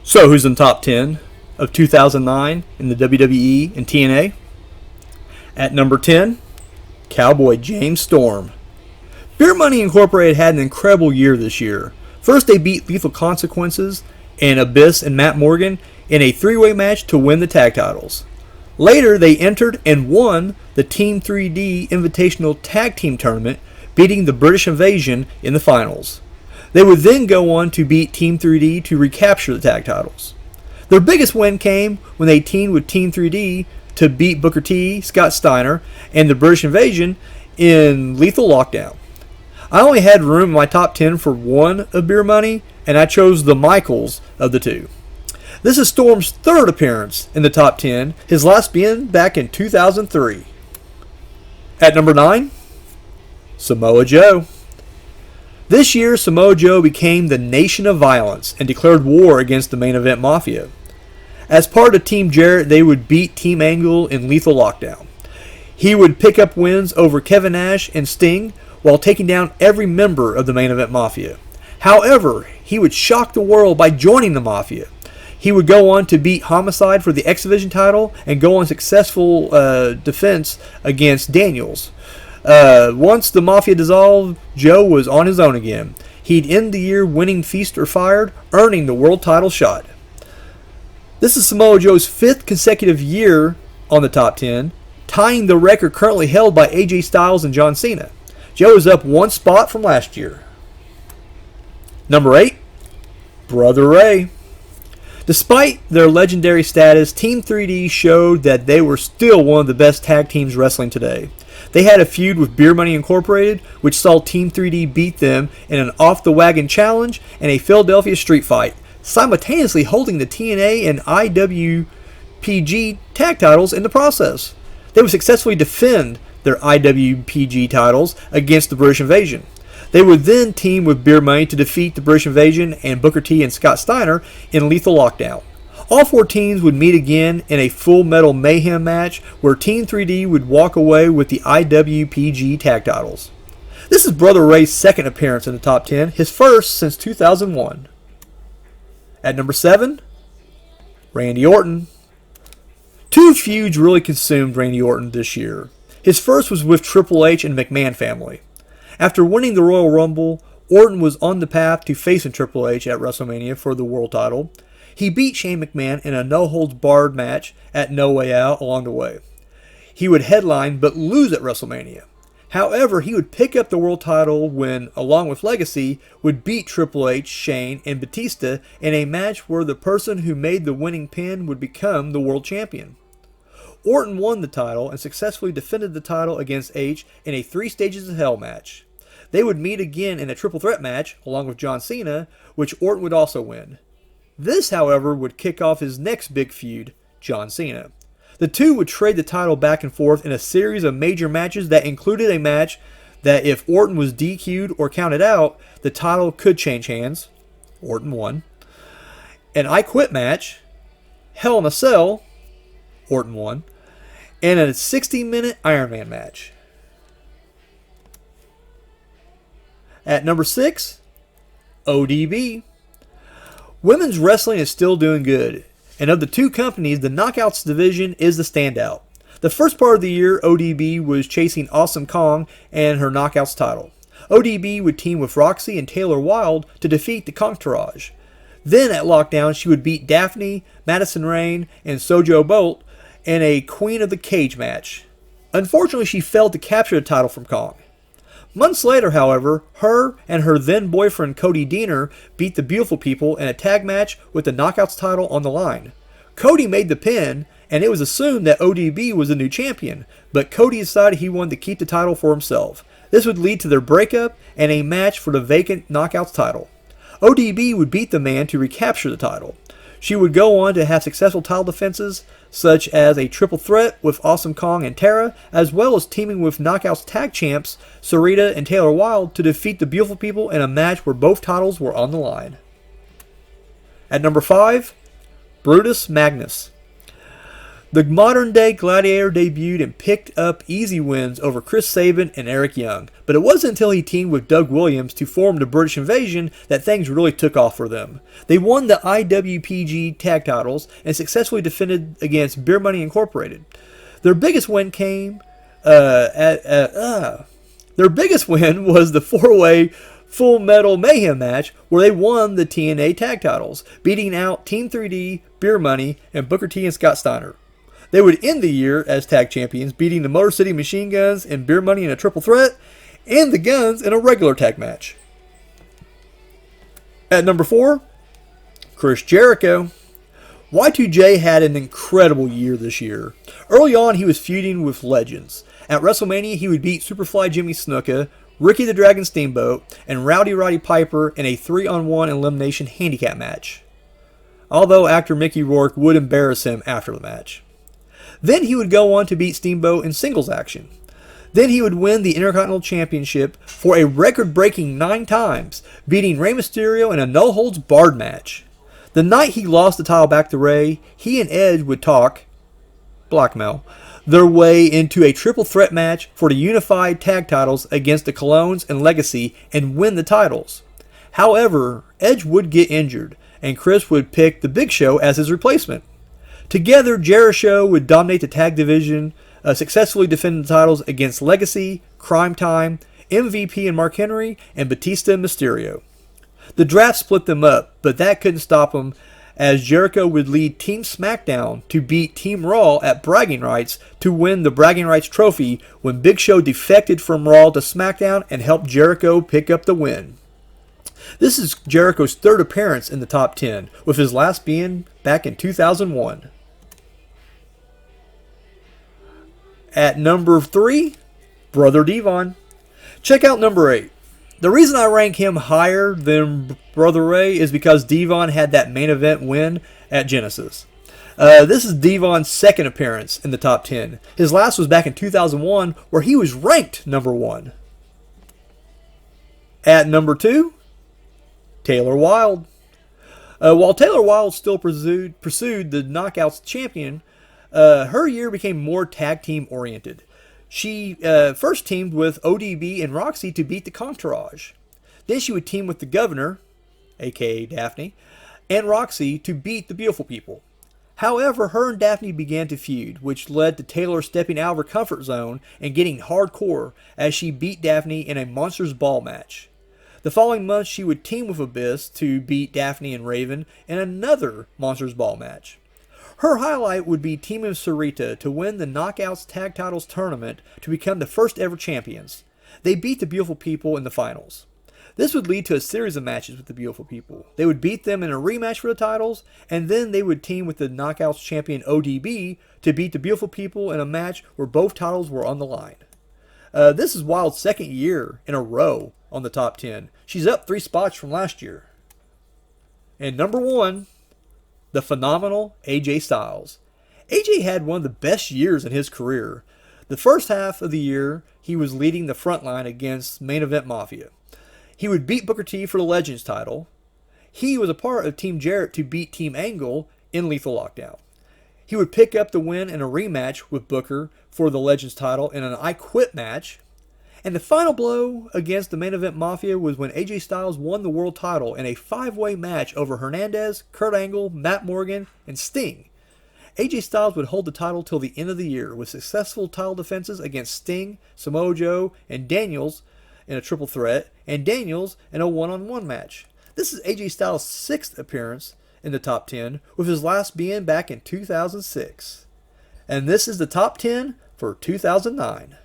So, who's in top 10 of 2009 in the WWE and TNA? At number 10, Cowboy James Storm. Beer Money Incorporated had an incredible year this year. First, they beat Lethal Consequences and Abyss and Matt Morgan in a three-way match to win the tag titles. Later, they entered and won the Team 3D Invitational Tag Team Tournament, beating the British Invasion in the finals. They would then go on to beat Team 3D to recapture the tag titles. Their biggest win came when they teamed with Team 3D to beat Booker T, Scott Steiner, and the British Invasion in Lethal Lockdown. I only had room in my top 10 for one of Beer Money, and I chose the Michaels of the two. This is Storm's third appearance in the top 10, his last being back in 2003. At number 9, Samoa Joe. This year, Samoa Joe became the Nation of Violence and declared war against the Main Event Mafia. As part of Team Jarrett, they would beat Team Angle in Lethal Lockdown. He would pick up wins over Kevin Nash and Sting while taking down every member of the Main Event Mafia. However, he would shock the world by joining the Mafia. He would go on to beat Homicide for the X Division title and go on successful defense against Daniels. Once the Mafia dissolved, Joe was on his own again. He'd end the year winning Feast or Fired, earning the world title shot. This is Samoa Joe's 5th consecutive year on the top 10, tying the record currently held by AJ Styles and John Cena. Joe is up one spot from last year. Number 8, Brother Ray. Despite their legendary status, Team 3D showed that they were still one of the best tag teams wrestling today. They had a feud with Beer Money Incorporated, which saw Team 3D beat them in an off-the-wagon challenge and a Philadelphia street fight, simultaneously holding the TNA and IWPG tag titles in the process. They would successfully defend their IWPG titles against the British Invasion. They would then team with Beer Money to defeat the British Invasion and Booker T and Scott Steiner in Lethal Lockdown. All four teams would meet again in a Full Metal Mayhem match where Team 3D would walk away with the IWPG tag titles. This is Brother Ray's second appearance in the top 10, his first since 2001. At number 7, Randy Orton. Two feuds really consumed Randy Orton this year. His first was with Triple H and McMahon family. After winning the Royal Rumble, Orton was on the path to facing Triple H at WrestleMania for the world title. He beat Shane McMahon in a no-holds-barred match at No Way Out along the way. He would headline but lose at WrestleMania. However, he would pick up the world title when, along with Legacy, would beat Triple H, Shane, and Batista in a match where the person who made the winning pin would become the world champion. Orton won the title and successfully defended the title against H in a 3 Stages of Hell match. They would meet again in a triple threat match, along with John Cena, which Orton would also win. This, however, would kick off his next big feud, John Cena. The two would trade the title back and forth in a series of major matches that included a match that if Orton was DQ'd or counted out, the title could change hands. Orton won. An I Quit match, Hell in a Cell, Orton won, and a 60-minute Iron Man match. At number 6, ODB. Women's wrestling is still doing good, and of the two companies, the Knockouts division is the standout. The first part of the year, ODB was chasing Awesome Kong and her Knockouts title. ODB would team with Roxy and Taylor Wilde to defeat the Conctourage. Then at Lockdown, she would beat Daphne, Madison Rayne, and Sojo Bolt in a Queen of the Cage match. Unfortunately, she failed to capture the title from Kong. Months later, however, her and her then-boyfriend Cody Deaner beat the Beautiful People in a tag match with the Knockouts title on the line. Cody made the pin, and it was assumed that ODB was the new champion, but Cody decided he wanted to keep the title for himself. This would lead to their breakup and a match for the vacant Knockouts title. ODB would beat the man to recapture the title. She would go on to have successful title defenses, such as a triple threat with Awesome Kong and Tara, as well as teaming with Knockouts tag champs Sarita and Taylor Wilde to defeat the Beautiful People in a match where both titles were on the line. At number 5, Brutus Magnus. The modern-day Gladiator debuted and picked up easy wins over Chris Sabin and Eric Young, but it wasn't until he teamed with Doug Williams to form the British Invasion that things really took off for them. They won the IWPG tag titles and successfully defended against Beer Money Incorporated. Their biggest win was the four-way Full Metal Mayhem match where they won the TNA tag titles, beating out Team 3D, Beer Money, and Booker T and Scott Steiner. They would end the year as tag champions, beating the Motor City Machine Guns and Beer Money in a triple threat, and the Guns in a regular tag match. At number 4, Chris Jericho. Y2J had an incredible year this year. Early on, he was feuding with legends. At WrestleMania, he would beat Superfly Jimmy Snuka, Ricky the Dragon Steamboat, and Rowdy Roddy Piper in a 3-on-1 elimination handicap match. Although actor Mickey Rourke would embarrass him after the match. Then he would go on to beat Steamboat in singles action. Then he would win the Intercontinental Championship for a record-breaking 9 times, beating Rey Mysterio in a no-holds-barred match. The night he lost the title back to Rey, he and Edge would blackmail, their way into a triple threat match for the unified tag titles against the Colognes and Legacy and win the titles. However, Edge would get injured, and Chris would pick The Big Show as his replacement. Together, Jericho would dominate the tag division, successfully defending the titles against Legacy, Crime Time, MVP and Mark Henry, and Batista and Mysterio. The draft split them up, but that couldn't stop them, as Jericho would lead Team SmackDown to beat Team Raw at Bragging Rights to win the Bragging Rights trophy when Big Show defected from Raw to SmackDown and helped Jericho pick up the win. This is Jericho's 3rd appearance in the top 10, with his last being back in 2001. At number 3, Brother Devon. Check out number 8. The reason I rank him higher than Brother Ray is because Devon had that main event win at Genesis. This is Devon's 2nd appearance in the top 10. His last was back in 2001, where he was ranked number 1. At number 2, Taylor Wilde. While Taylor Wilde still pursued the Knockouts champion, her year became more tag team oriented. She first teamed with ODB and Roxy to beat the Entourage. Then she would team with the Governor, aka Daphne, and Roxy to beat the Beautiful People. However, her and Daphne began to feud, which led to Taylor stepping out of her comfort zone and getting hardcore as she beat Daphne in a Monsters Ball match. The following month, she would team with Abyss to beat Daphne and Raven in another Monsters Ball match. Her highlight would be teaming with Sarita to win the Knockouts Tag Titles tournament to become the first ever champions. They beat the Beautiful People in the finals. This would lead to a series of matches with the Beautiful People. They would beat them in a rematch for the titles, and then they would team with the Knockouts champion ODB to beat the Beautiful People in a match where both titles were on the line. This is Wilde's 2nd year in a row on the top 10. She's up 3 spots from last year. And number 1, the phenomenal AJ Styles. AJ had one of the best years in his career. The first half of the year, he was leading the front line against Main Event Mafia. He would beat Booker T for the Legends title. He was a part of Team Jarrett to beat Team Angle in Lethal Lockdown. He would pick up the win in a rematch with Booker for the Legends title in an I Quit match. And the final blow against the Main Event Mafia was when AJ Styles won the world title in a 5-way match over Hernandez, Kurt Angle, Matt Morgan, and Sting. AJ Styles would hold the title till the end of the year with successful title defenses against Sting, Samoa Joe, and Daniels in a triple threat, and Daniels in a 1-on-1 match. This is AJ Styles' 6th appearance in the top 10, with his last being back in 2006. And this is the top 10 for 2009.